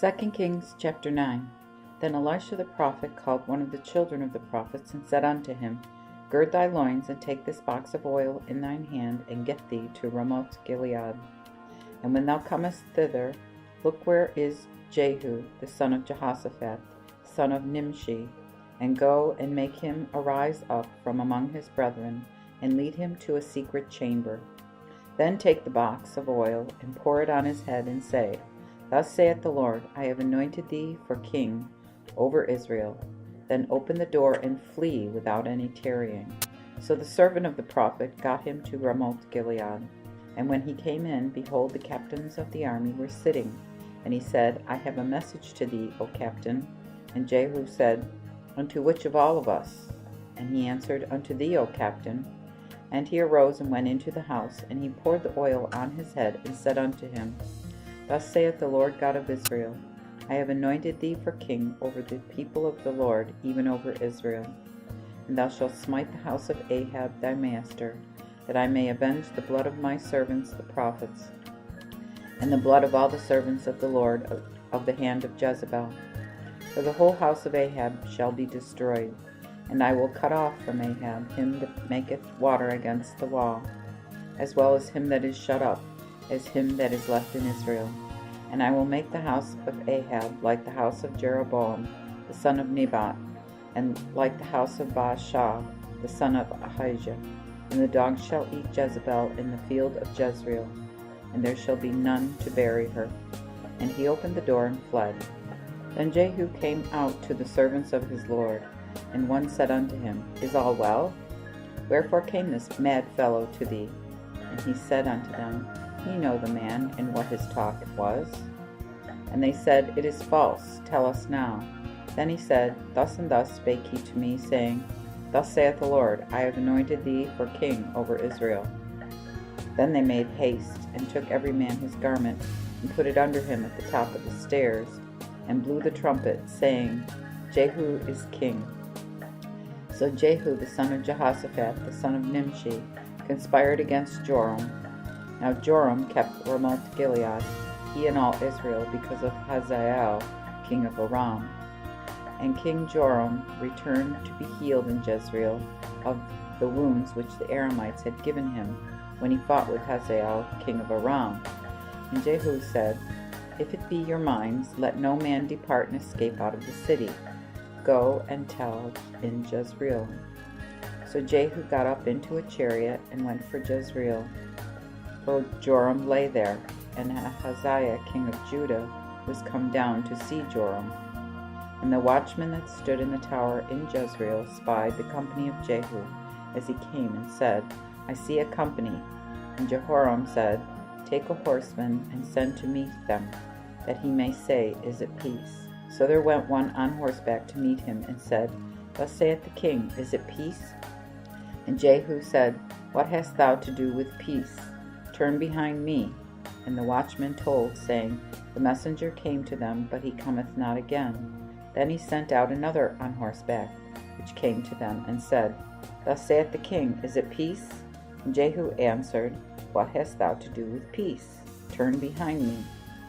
2 Kings chapter 9. Then Elisha the prophet called one of the children of the prophets, and said unto him, Gird thy loins, and take this box of oil in thine hand, and get thee to Ramoth Gilead. And when thou comest thither, look where is Jehu the son of Jehoshaphat, son of Nimshi, and go and make him arise up from among his brethren, and lead him to a secret chamber. Then take the box of oil, and pour it on his head, and say, Thus saith the Lord, I have anointed thee for king over Israel. Then open the door and flee without any tarrying. So the servant of the prophet got him to Ramoth Gilead. And when he came in, behold, the captains of the army were sitting. And he said, I have a message to thee, O captain. And Jehu said, Unto which of all of us? And he answered, Unto thee, O captain. And he arose and went into the house, and he poured the oil on his head, and said unto him, Thus saith the Lord God of Israel, I have anointed thee for king over the people of the Lord, even over Israel. And thou shalt smite the house of Ahab thy master, that I may avenge the blood of my servants the prophets, and the blood of all the servants of the Lord of the hand of Jezebel. For the whole house of Ahab shall be destroyed, and I will cut off from Ahab him that maketh water against the wall, as well as him that is shut up, as him that is left in Israel. And I will make the house of Ahab like the house of Jeroboam the son of Nebat, and like the house of Baasha the son of Ahijah. And the dogs shall eat Jezebel in the field of Jezreel, and there shall be none to bury her. And he opened the door and fled. Then Jehu came out to the servants of his lord, and one said unto him, Is all well? Wherefore came this mad fellow to thee? And he said unto them, Ye know the man, and what his talk was. And they said, It is false, tell us now. Then he said, Thus and thus spake he to me, saying, Thus saith the Lord, I have anointed thee for king over Israel. Then they made haste, and took every man his garment, and put it under him at the top of the stairs, and blew the trumpet, saying, Jehu is king. So Jehu the son of Jehoshaphat, the son of Nimshi, conspired against Joram. Now Joram kept Ramoth Gilead, he and all Israel, because of Hazael, king of Aram. And King Joram returned to be healed in Jezreel of the wounds which the Aramites had given him when he fought with Hazael, king of Aram. And Jehu said, If it be your minds, let no man depart and escape out of the city. Go and tell in Jezreel. So Jehu got up into a chariot and went for Jezreel. For Joram lay there, and Ahaziah king of Judah was come down to see Joram. And the watchman that stood in the tower in Jezreel spied the company of Jehu as he came, and said, I see a company. And Jehoram said, Take a horseman, and send to meet them, that he may say, Is it peace? So there went one on horseback to meet him, and said, Thus saith the king, Is it peace? And Jehu said, What hast thou to do with peace? Turn behind me. And the watchman told, saying, The messenger came to them, but he cometh not again. Then he sent out another on horseback, which came to them, and said, Thus saith the king, Is it peace? And Jehu answered, What hast thou to do with peace? Turn behind me.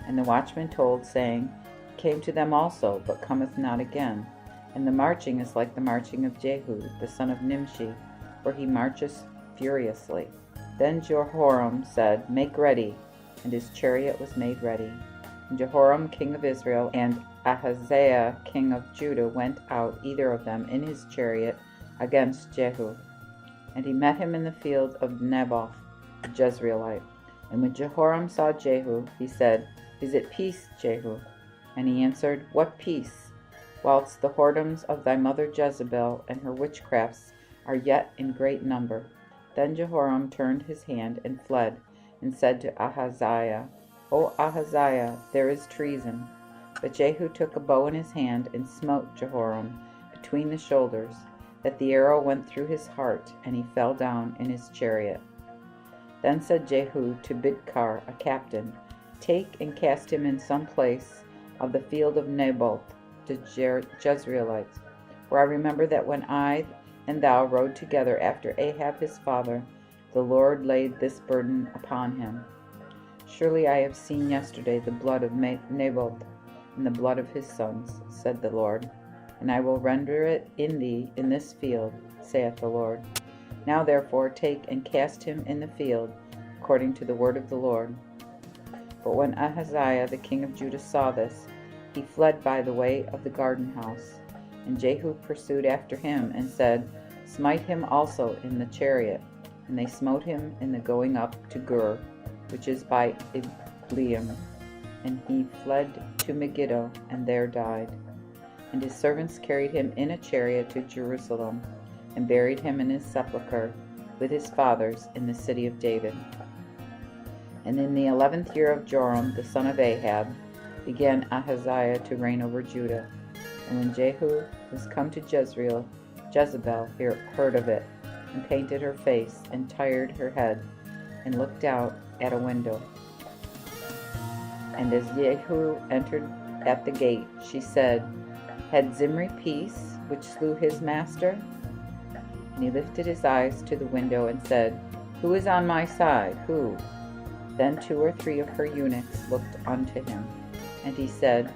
And the watchman told, saying, He came to them also, but cometh not again. And the marching is like the marching of Jehu, the son of Nimshi, for he marcheth furiously. Then Jehoram said, Make ready. And his chariot was made ready. And Jehoram king of Israel and Ahaziah king of Judah went out, either of them in his chariot, against Jehu. And he met him in the field of Naboth the Jezreelite. And when Jehoram saw Jehu, he said, Is it peace, Jehu? And he answered, What peace? Whilst the whoredoms of thy mother Jezebel and her witchcrafts are yet in great number. Then Jehoram turned his hand and fled, and said to Ahaziah, O Ahaziah, there is treason. But Jehu took a bow in his hand, and smote Jehoram between the shoulders, that the arrow went through his heart, and he fell down in his chariot. Then said Jehu to Bidkar, a captain, Take and cast him in some place of the field of Naboth the Jezreelites, for I remember that when I and thou rode together after Ahab his father, the Lord laid this burden upon him. Surely I have seen yesterday the blood of Naboth, and the blood of his sons, said the Lord, and I will render it in thee in this field, saith the Lord. Now therefore take and cast him in the field, according to the word of the Lord. But when Ahaziah the king of Judah saw this, he fled by the way of the garden house. And Jehu pursued after him, and said, Smite him also in the chariot. And they smote him in the going up to Gur, which is by Ibleam. And he fled to Megiddo, and there died. And his servants carried him in a chariot to Jerusalem, and buried him in his sepulchre with his fathers in the city of David. And in the 11th year of Joram the son of Ahab began Ahaziah to reign over Judah. And when Jehu was come to Jezreel, Jezebel heard of it, and painted her face, and tired her head, and looked out at a window. And as Jehu entered at the gate, she said, Had Zimri peace, which slew his master? And he lifted his eyes to the window, and said, Who is on my side? Who? Then 2 or 3 of her eunuchs looked unto him. And he said,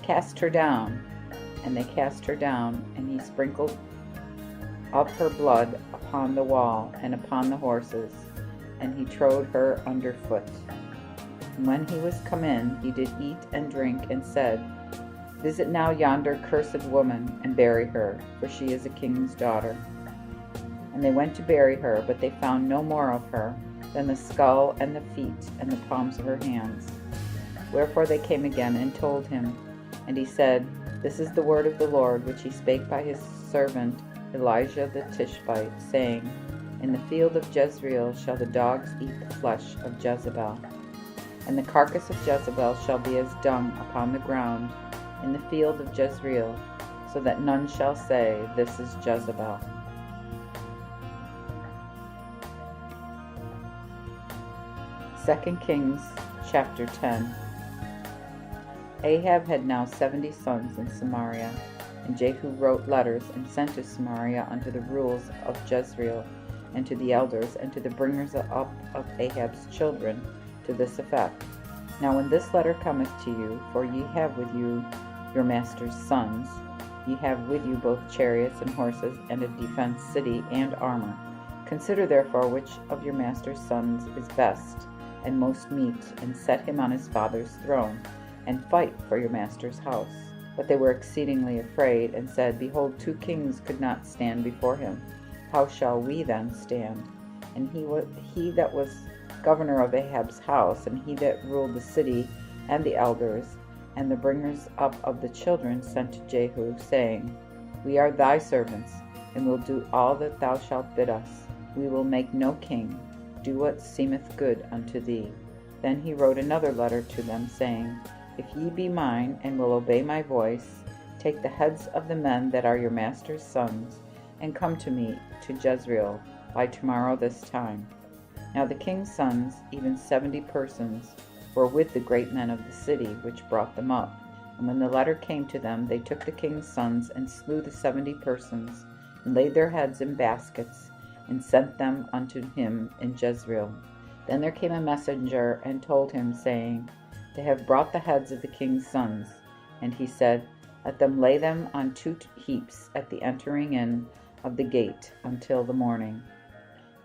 Cast her down. And they cast her down, and he sprinkled of her blood upon the wall and upon the horses, and he trode her under foot. And when he was come in, he did eat and drink, and said, Visit now yonder cursed woman, and bury her, for she is a king's daughter. And they went to bury her, but they found no more of her than the skull and the feet and the palms of her hands. Wherefore they came again and told him. And he said, This is the word of the Lord, which he spake by his servant Elijah the Tishbite, saying, In the field of Jezreel shall the dogs eat the flesh of Jezebel. And the carcass of Jezebel shall be as dung upon the ground in the field of Jezreel, so that none shall say, This is Jezebel. Second Kings chapter 10. Ahab had now 70 sons in Samaria, and Jehu wrote letters and sent to Samaria unto the rules of Jezreel, and to the elders, and to the bringers up of Ahab's children, to this effect. Now when this letter cometh to you, for ye have with you your master's sons, ye have with you both chariots and horses, and a defenced city and armor. Consider therefore which of your master's sons is best and most meet, and set him on his father's throne, and fight for your master's house. But they were exceedingly afraid, and said, Behold, 2 kings could not stand before him. How shall we then stand? And he that was governor of Ahab's house, and he that ruled the city, and the elders, and the bringers up of the children, sent to Jehu, saying, We are thy servants, and will do all that thou shalt bid us. We will make no king. Do what seemeth good unto thee. Then he wrote another letter to them, saying, If ye be mine, and will obey my voice, take the heads of the men that are your master's sons, and come to me to Jezreel by tomorrow this time. Now the king's sons, even 70 persons, were with the great men of the city, which brought them up. And when the letter came to them, they took the king's sons, and slew the 70 persons, and laid their heads in baskets, and sent them unto him in Jezreel. Then there came a messenger, and told him, saying, They have brought the heads of the king's sons. And he said, Let them lay them on 2 heaps at the entering in of the gate until the morning.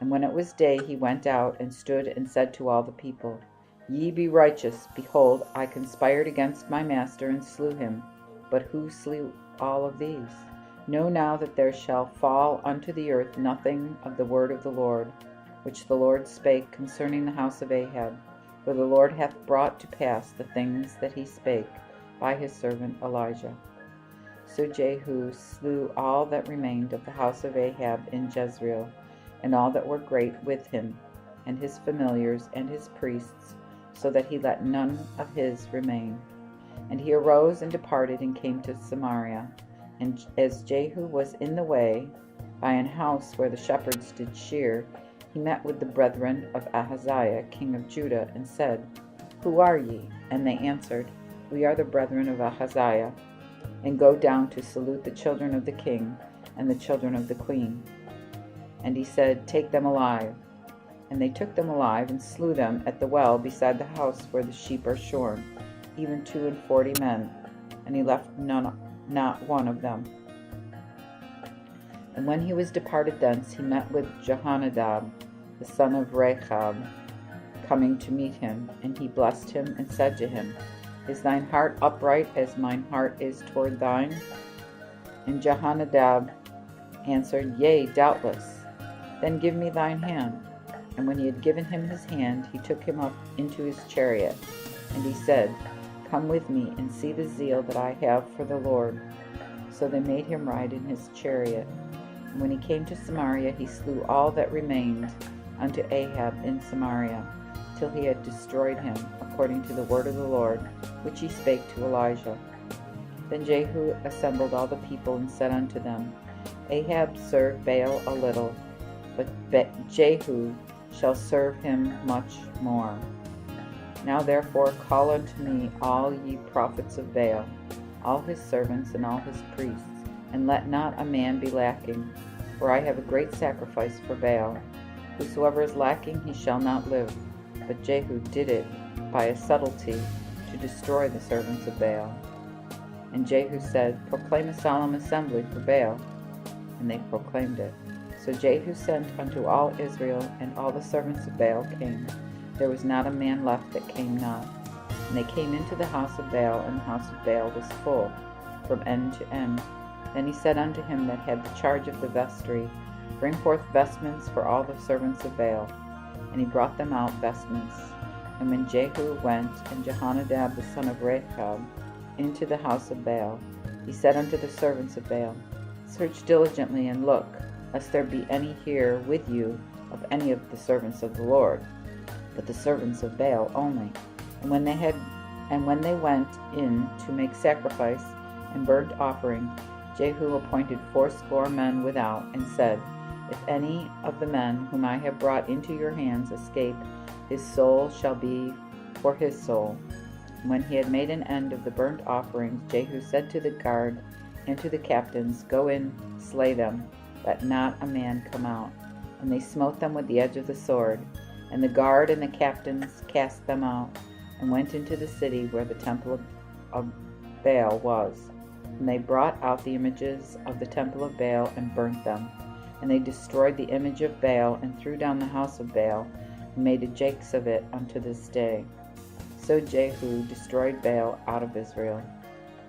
And when it was day, he went out, and stood, and said to all the people, Ye be righteous. Behold, I conspired against my master, and slew him. But who slew all of these? Know now that there shall fall unto the earth nothing of the word of the Lord, which the Lord spake concerning the house of Ahab. For the Lord hath brought to pass the things that he spake by his servant Elijah. So Jehu slew all that remained of the house of Ahab in Jezreel, and all that were great with him, and his familiars, and his priests, so that he let none of his remain. And he arose and departed, and came to Samaria. And as Jehu was in the way, by an house where the shepherds did shear, he met with the brethren of Ahaziah king of Judah, and said, Who are ye? And they answered, We are the brethren of Ahaziah, and go down to salute the children of the king and the children of the queen. And he said, Take them alive. And they took them alive, and slew them at the well beside the house where the sheep are shorn, even 42 men. and he left not one of them. And when he was departed thence, he met with Jehonadab, the son of Rechab, coming to meet him, and he blessed him and said to him, Is thine heart upright as mine heart is toward thine? And Jehonadab answered, Yea, doubtless. Then give me thine hand. And when he had given him his hand, he took him up into his chariot. And he said, Come with me, and see the zeal that I have for the Lord. So they made him ride in his chariot. And when he came to Samaria, he slew all that remained unto Ahab in Samaria, till he had destroyed him, according to the word of the Lord, which he spake to Elijah. Then Jehu assembled all the people, and said unto them, Ahab served Baal a little, but Jehu shall serve him much more. Now therefore call unto me all ye prophets of Baal, all his servants and all his priests, and let not a man be lacking, for I have a great sacrifice for Baal. Whosoever is lacking, he shall not live. But Jehu did it by a subtlety to destroy the servants of Baal. And Jehu said, Proclaim a solemn assembly for Baal. And they proclaimed it. So Jehu sent unto all Israel, and all the servants of Baal came. There was not a man left that came not. And they came into the house of Baal, and the house of Baal was full, from end to end. Then he said unto him that had the charge of the vestry, Bring forth vestments for all the servants of Baal. And he brought them out vestments. And when Jehu went, and Jehonadab the son of Rechab, into the house of Baal, he said unto the servants of Baal, Search diligently, and look, lest there be any here with you of any of the servants of the Lord, but the servants of Baal only. And when they went in to make sacrifice and burnt offering, Jehu appointed 80 men without, and said, If any of the men whom I have brought into your hands escape, his soul shall be for his soul. And when he had made an end of the burnt offerings, Jehu said to the guard and to the captains, Go in, slay them, let not a man come out. And they smote them with the edge of the sword. And the guard and the captains cast them out, and went into the city where the temple of Baal was. And they brought out the images of the temple of Baal, and burnt them. And they destroyed the image of Baal, and threw down the house of Baal, and made a jakes of it unto this day. So Jehu destroyed Baal out of Israel.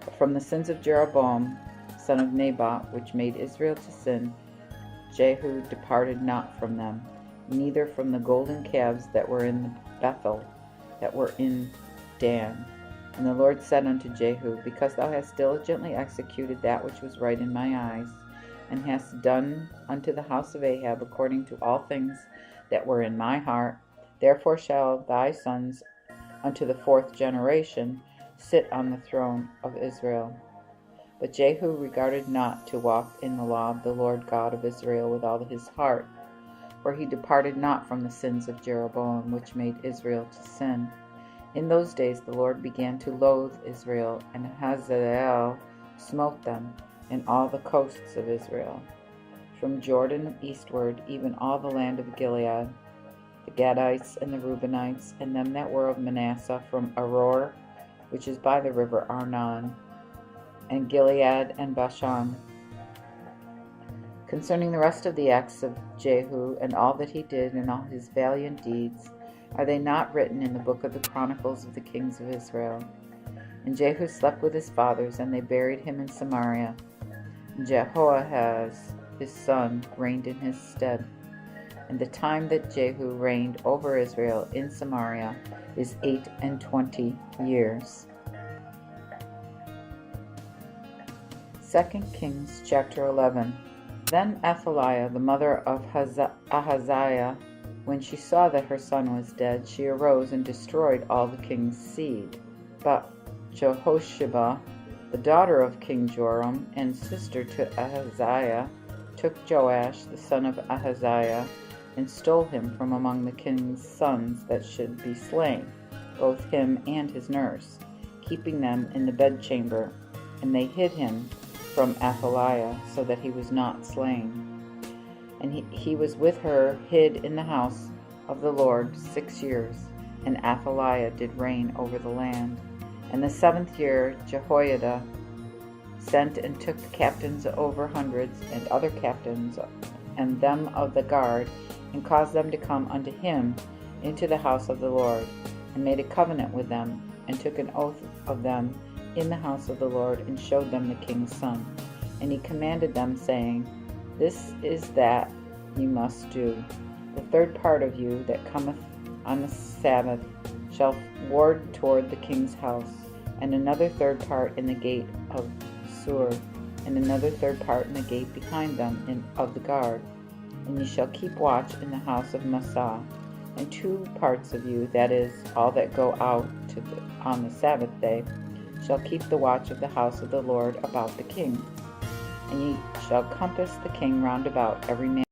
But from the sins of Jeroboam, son of Nebat, which made Israel to sin, Jehu departed not from them, neither from the golden calves that were in Bethel, that were in Dan. And the Lord said unto Jehu, Because thou hast diligently executed that which was right in my eyes, and hast done unto the house of Ahab according to all things that were in my heart, therefore shall thy sons unto the 4th generation sit on the throne of Israel. But Jehu regarded not to walk in the law of the Lord God of Israel with all his heart, for he departed not from the sins of Jeroboam, which made Israel to sin. In those days the Lord began to loathe Israel, and Hazael smote them in all the coasts of Israel, from Jordan eastward, even all the land of Gilead, the Gadites and the Reubenites, and them that were of Manasseh, from Aror, which is by the river Arnon, and Gilead and Bashan. Concerning the rest of the acts of Jehu, and all that he did, and all his valiant deeds, are they not written in the book of the Chronicles of the kings of Israel? And Jehu slept with his fathers, and they buried him in Samaria. And Jehoahaz his son reigned in his stead. And the time that Jehu reigned over Israel in Samaria is 28 years. 2 Kings chapter 11. Then Athaliah, the mother of Ahaziah, when she saw that her son was dead, she arose and destroyed all the king's seed. But Jehosheba, the daughter of King Joram, and sister to Ahaziah, took Joash, the son of Ahaziah, and stole him from among the king's sons that should be slain, both him and his nurse, keeping them in the bedchamber. And they hid him from Athaliah, so that he was not slain. And he was with her hid in the house of the Lord 6 years, and Athaliah did reign over the land. And the 7th year Jehoiada sent and took the captains over hundreds, and other captains, and them of the guard, and caused them to come unto him into the house of the Lord, and made a covenant with them, and took an oath of them in the house of the Lord, and showed them the king's son. And he commanded them, saying, This is that ye must do. The third part of you that cometh on the Sabbath shall ward toward the king's house, and another third part in the gate of Sur, and another third part in the gate behind them of the guard. And ye shall keep watch in the house of Massah. And 2 parts of you, that is, all that go out on the Sabbath day, shall keep the watch of the house of the Lord about the king. And ye shall compass the king round about, every man